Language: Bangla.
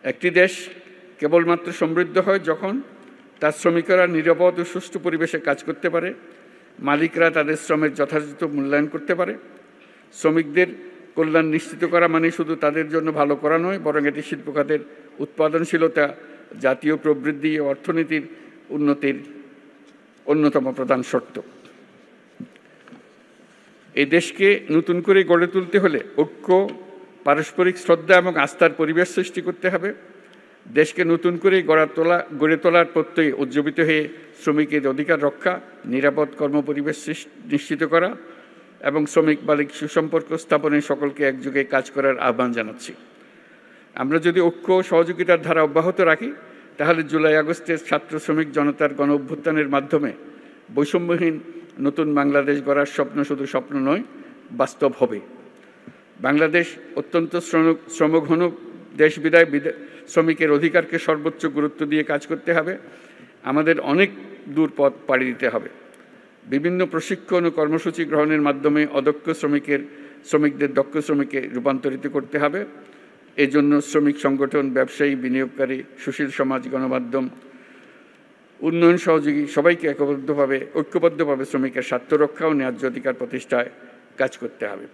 একটি দেশ কেবলমাত্র সমৃদ্ধ হয় যখন তার শ্রমিকেরা নিরাপদ ও সুষ্ঠু পরিবেশে কাজ করতে পারে, মালিকরা তাদের শ্রমের যথাযথ মূল্যায়ন করতে পারে। শ্রমিকদের কল্যাণ নিশ্চিত করা মানে শুধু তাদের জন্য ভালো করা নয়, বরং এটি শিল্প খাতের উৎপাদনশীলতা, জাতীয় প্রবৃদ্ধি ও অর্থনীতির উন্নতির অন্যতম প্রধান শর্ত। এই দেশকে নতুন করে গড়ে তুলতে হলে ঐক্য, পারস্পরিক শ্রদ্ধা এবং আস্থার পরিবেশ সৃষ্টি করতে হবে। দেশকে নতুন করে গড়ে তোলার প্রত্যয়ে উজ্জীবিত হয়ে শ্রমিকের অধিকার রক্ষা, নিরাপদ কর্মপরিবেশ নিশ্চিত করা এবং শ্রমিক মালিক সুসম্পর্ক স্থাপনে সকলকে একযোগে কাজ করার আহ্বান জানাচ্ছি। আমরা যদি ঐক্য ও সহযোগিতার ধারা অব্যাহত রাখি, তাহলে জুলাই আগস্টের ছাত্র শ্রমিক জনতার গণ অভ্যুত্থানের মাধ্যমে বৈষম্যহীন নতুন বাংলাদেশ গড়ার স্বপ্ন শুধু স্বপ্ন নয়, বাস্তব হবে। বাংলাদেশ অত্যন্ত শ্রমঘন দেশ বিধায় শ্রমিকের অধিকারকে সর্বোচ্চ গুরুত্ব দিয়ে কাজ করতে হবে। আমাদের অনেক দূর পথ পাড়ি দিতে হবে। বিভিন্ন প্রশিক্ষণ ও কর্মসূচি গ্রহণের মাধ্যমে অদক্ষ শ্রমিকদের দক্ষ শ্রমিকে রূপান্তরিত করতে হবে। এজন্য শ্রমিক সংগঠন, ব্যবসায়ী, বিনিয়োগকারী, সুশীল সমাজ, গণমাধ্যম, উন্নয়ন সহযোগী সবাইকে ঐক্যবদ্ধভাবে শ্রমিকের স্বার্থ রক্ষা ও ন্যায্য অধিকার প্রতিষ্ঠায় কাজ করতে হবে।